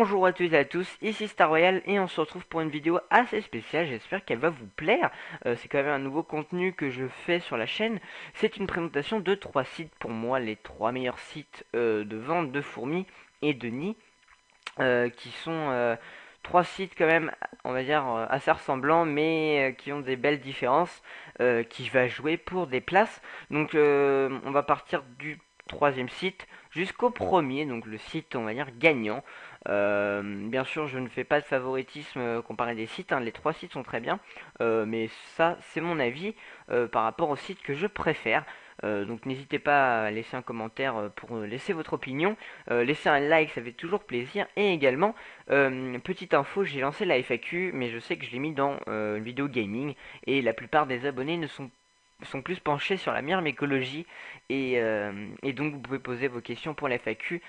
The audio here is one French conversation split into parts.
Bonjour à toutes et à tous, ici Star Royal et on se retrouve pour une vidéo assez spéciale, j'espère qu'elle va vous plaire. C'est quand même un nouveau contenu que je fais sur la chaîne. C'est une présentation de 3 sites pour moi, les 3 meilleurs sites de vente de fourmis et de nids, qui sont 3 sites quand même, on va dire, assez ressemblants, mais qui ont des belles différences, qui va jouer pour des places. Donc on va partir du troisième site jusqu'au premier, donc le site on va dire gagnant. Bien sûr je ne fais pas de favoritisme comparé des sites, hein. Les trois sites sont très bien, mais ça c'est mon avis par rapport au site que je préfère. Donc n'hésitez pas à laisser un commentaire pour laisser votre opinion, laisser un like, ça fait toujours plaisir. Et également, petite info, j'ai lancé la FAQ, mais je sais que je l'ai mis dans une vidéo gaming, et la plupart des abonnés ne sont plus penchés sur la myrmécologie, et donc vous pouvez poser vos questions pour la FAQ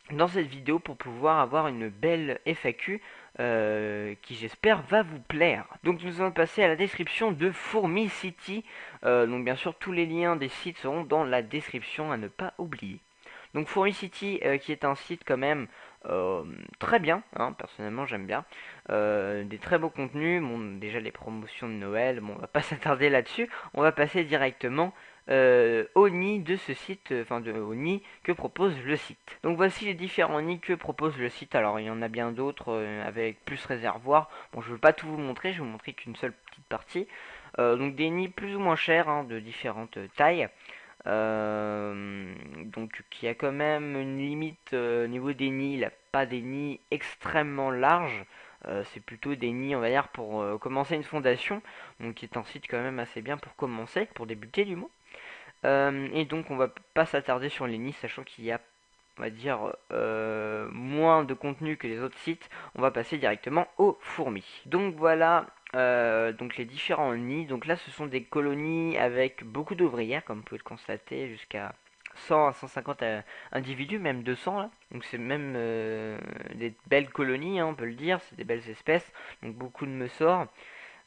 dans cette vidéo pour pouvoir avoir une belle FAQ qui j'espère va vous plaire. Donc nous allons passer à la description de Fourmi City. Donc bien sûr tous les liens des sites seront dans la description à ne pas oublier. Donc Fourmi City qui est un site quand même très bien, hein, personnellement j'aime bien. Des très beaux contenus, bon déjà les promotions de Noël, bon on va pas s'attarder là-dessus, on va passer directement au nid de ce site, au nid que propose le site. Donc voici les différents nids que propose le site. Alors il y en a bien d'autres avec plus réservoir. Bon je ne veux pas tout vous montrer, je vais vous montrer qu'une seule petite partie. Donc des nids plus ou moins chers, hein, de différentes tailles. Donc qui a quand même une limite au niveau des nids. Il n'a pas des nids extrêmement larges. C'est plutôt des nids, on va dire, pour commencer une fondation. Donc qui est un site quand même assez bien pour commencer, pour débuter du moins. Et donc on va pas s'attarder sur les nids, sachant qu'il y a, on va dire, moins de contenu que les autres sites. On va passer directement aux fourmis. Donc voilà, donc les différents nids. Donc là ce sont des colonies avec beaucoup d'ouvrières, comme vous pouvez le constater, jusqu'à 100 à 150 individus, même 200 là. Donc c'est même des belles colonies, hein, on peut le dire, c'est des belles espèces. Donc beaucoup de messors.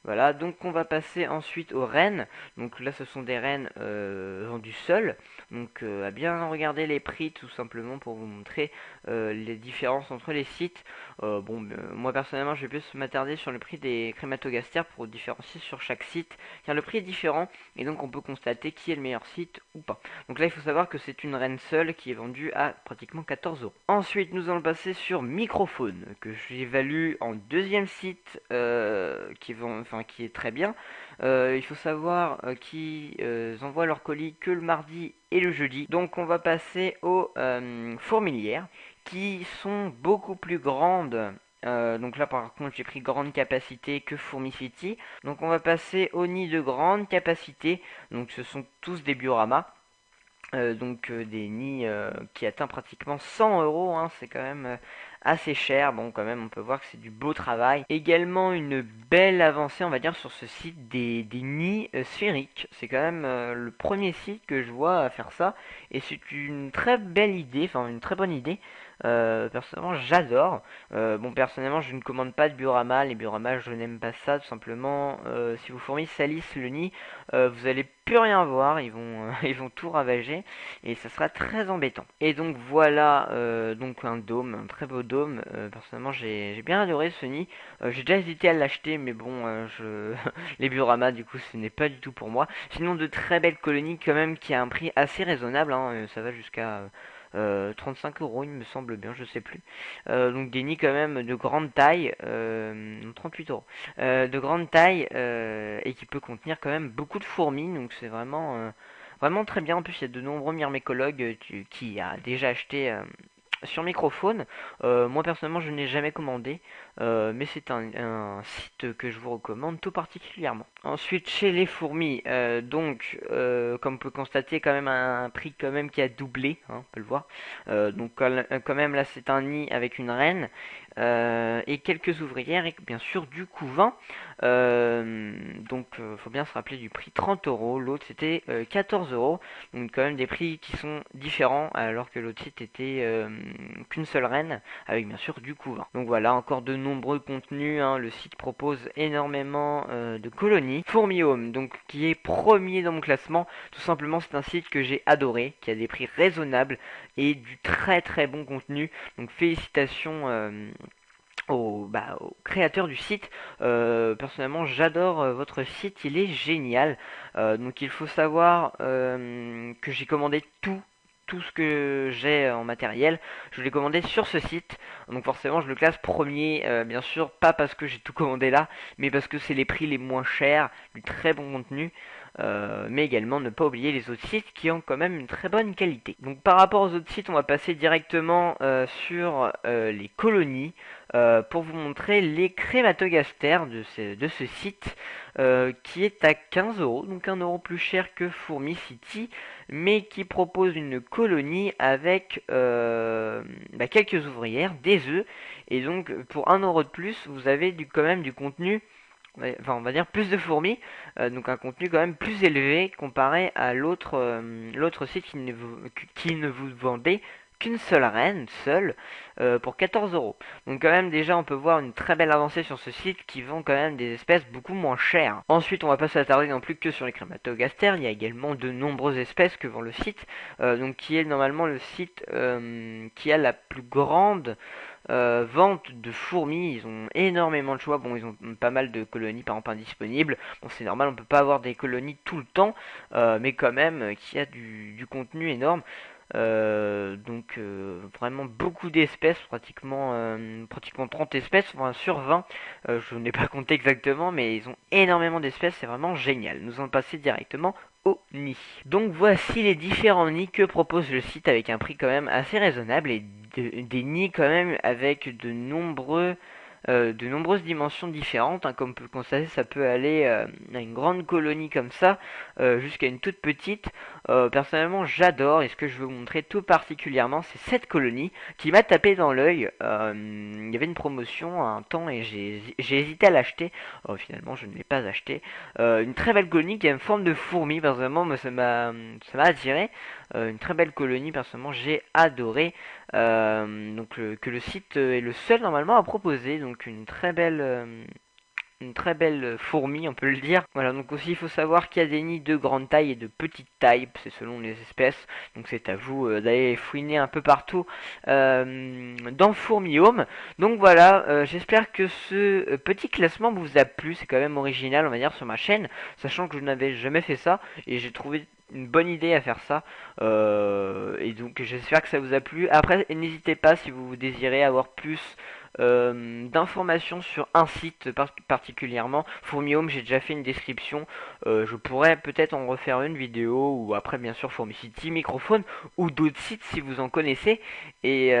Voilà, donc on va passer ensuite aux rennes. Donc là ce sont des rennes vendues seules. Donc à bien regarder les prix tout simplement pour vous montrer les différences entre les sites. Moi personnellement je vais plus m'attarder sur le prix des crématogastères pour différencier sur chaque site. Car le prix est différent et donc on peut constater qui est le meilleur site ou pas. Donc là il faut savoir que c'est une reine seule qui est vendue à pratiquement 14 euros. Ensuite nous allons passer sur Microphone que j'évalue en deuxième site qui est très bien. Il faut savoir qu'ils envoient leurs colis que le mardi et le jeudi. Donc on va passer aux fourmilières qui sont beaucoup plus grandes. Donc là par contre j'ai pris grande capacité que Fourmi City. Donc on va passer aux nids de grande capacité. Donc ce sont tous des bioramas. Des nids qui atteignent pratiquement 100 euros, hein, c'est quand même assez cher. Bon, quand même, on peut voir que c'est du beau travail. Également, une belle avancée, on va dire, sur ce site des nids sphériques. C'est quand même le premier site que je vois à faire ça. Et c'est une très belle idée, enfin, une très bonne idée. Personnellement, j'adore. Bon, personnellement, je ne commande pas de biorama. Les bioramas, je n'aime pas ça, tout simplement. Si vos fourmis salissent le nid, vous allez plus rien voir. Ils vont tout ravager et ça sera très embêtant. Et donc voilà, donc un dôme, un très beau dôme. Personnellement, j'ai bien adoré ce nid. J'ai déjà hésité à l'acheter, mais bon, les bioramas, du coup, ce n'est pas du tout pour moi. Sinon, de très belles colonies quand même qui a un prix assez raisonnable, hein. Ça va jusqu'à 35 euros, il me semble bien, je sais plus. Donc des nids quand même de grande taille, 38 euros, de grande taille et qui peut contenir quand même beaucoup de fourmis. Donc c'est vraiment très bien. En plus, il y a de nombreux myrmécologues qui a déjà acheté sur Microphone. Moi personnellement, je n'ai jamais commandé, mais c'est un site que je vous recommande tout particulièrement. Ensuite, chez les fourmis, comme on peut constater, quand même un prix quand même qui a doublé, hein, on peut le voir. Quand même là, c'est un nid avec une reine et quelques ouvrières et bien sûr du couvain. Faut bien se rappeler du prix 30 euros. L'autre c'était 14 euros. Donc quand même des prix qui sont différents alors que l'autre site était qu'une seule reine avec bien sûr du couvain. Donc voilà, encore de nombreux contenus, hein. Le site propose énormément de colonies. colonie, Fourmi Home, donc qui est premier dans mon classement. Tout simplement, c'est un site que j'ai adoré, qui a des prix raisonnables et du très très bon contenu. Donc félicitations au créateur du site. Personnellement, j'adore votre site, il est génial. Donc il faut savoir que j'ai commandé tout ce que j'ai en matériel, je l'ai commandé sur ce site, donc forcément je le classe premier, bien sûr, pas parce que j'ai tout commandé là, mais parce que c'est les prix les moins chers, du très bon contenu, mais également ne pas oublier les autres sites qui ont quand même une très bonne qualité. Donc par rapport aux autres sites, on va passer directement sur les colonies, pour vous montrer les crématogastères de ce site, qui est à 15 €, donc 1 € plus cher que Fourmi City, mais qui propose une colonie avec quelques ouvrières, des œufs, et donc pour 1 € de plus, vous avez quand même du contenu, enfin on va dire plus de fourmis, donc un contenu quand même plus élevé comparé à l'autre site qui ne vous vendait qu'une seule reine, pour 14 €. Donc quand même déjà on peut voir une très belle avancée sur ce site qui vend quand même des espèces beaucoup moins chères. Ensuite on va pas s'attarder non plus que sur les crématogastères, il y a également de nombreuses espèces que vend le site, donc qui est normalement le site qui a la plus grande vente de fourmis. Ils ont énormément de choix, bon ils ont pas mal de colonies par exemple indisponibles, bon c'est normal, on peut pas avoir des colonies tout le temps, mais quand même qui a du contenu énorme. Vraiment beaucoup d'espèces, pratiquement 30 espèces, enfin, sur 20, je n'ai pas compté exactement, mais ils ont énormément d'espèces, c'est vraiment génial. Nous allons passer directement au nid. Donc voici les différents nids que propose le site avec un prix quand même assez raisonnable et des nids quand même avec de nombreuses dimensions différentes, hein. Comme on peut le constater, ça peut aller à une grande colonie comme ça, jusqu'à une toute petite. Personnellement, j'adore, et ce que je veux vous montrer tout particulièrement, c'est cette colonie qui m'a tapé dans l'œil. Il y avait une promotion à un temps et j'ai hésité à l'acheter. Finalement, je ne l'ai pas acheté. Une très belle colonie qui a une forme de fourmi. Personnellement, moi, ça m'a attiré. Une très belle colonie, personnellement, j'ai adoré. Que le site est le seul normalement à proposer, donc une très belle fourmi, on peut le dire. Voilà, donc aussi il faut savoir qu'il y a des nids de grande taille et de petite taille, c'est selon les espèces, donc c'est à vous d'aller fouiner un peu partout dans Fourmi Home. Donc voilà, j'espère que ce petit classement vous a plu, c'est quand même original on va dire sur ma chaîne, sachant que je n'avais jamais fait ça, et j'ai trouvé une bonne idée à faire ça, et donc j'espère que ça vous a plu. Après n'hésitez pas si vous désirez avoir plus d'informations sur un site particulièrement. Fourmi Home, j'ai déjà fait une description, je pourrais peut-être en refaire une vidéo, ou après bien sûr Fourmi City, Microphone, ou d'autres sites si vous en connaissez, et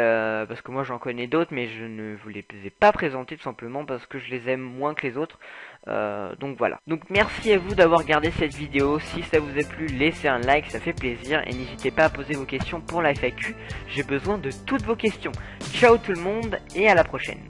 parce que moi j'en connais d'autres, mais je ne vous les ai pas présentés tout simplement parce que je les aime moins que les autres. Donc voilà. Donc merci à vous d'avoir regardé cette vidéo. Si ça vous a plu, laissez un like, ça fait plaisir. Et n'hésitez pas à poser vos questions pour la FAQ. J'ai besoin de toutes vos questions. Ciao tout le monde et à la prochaine.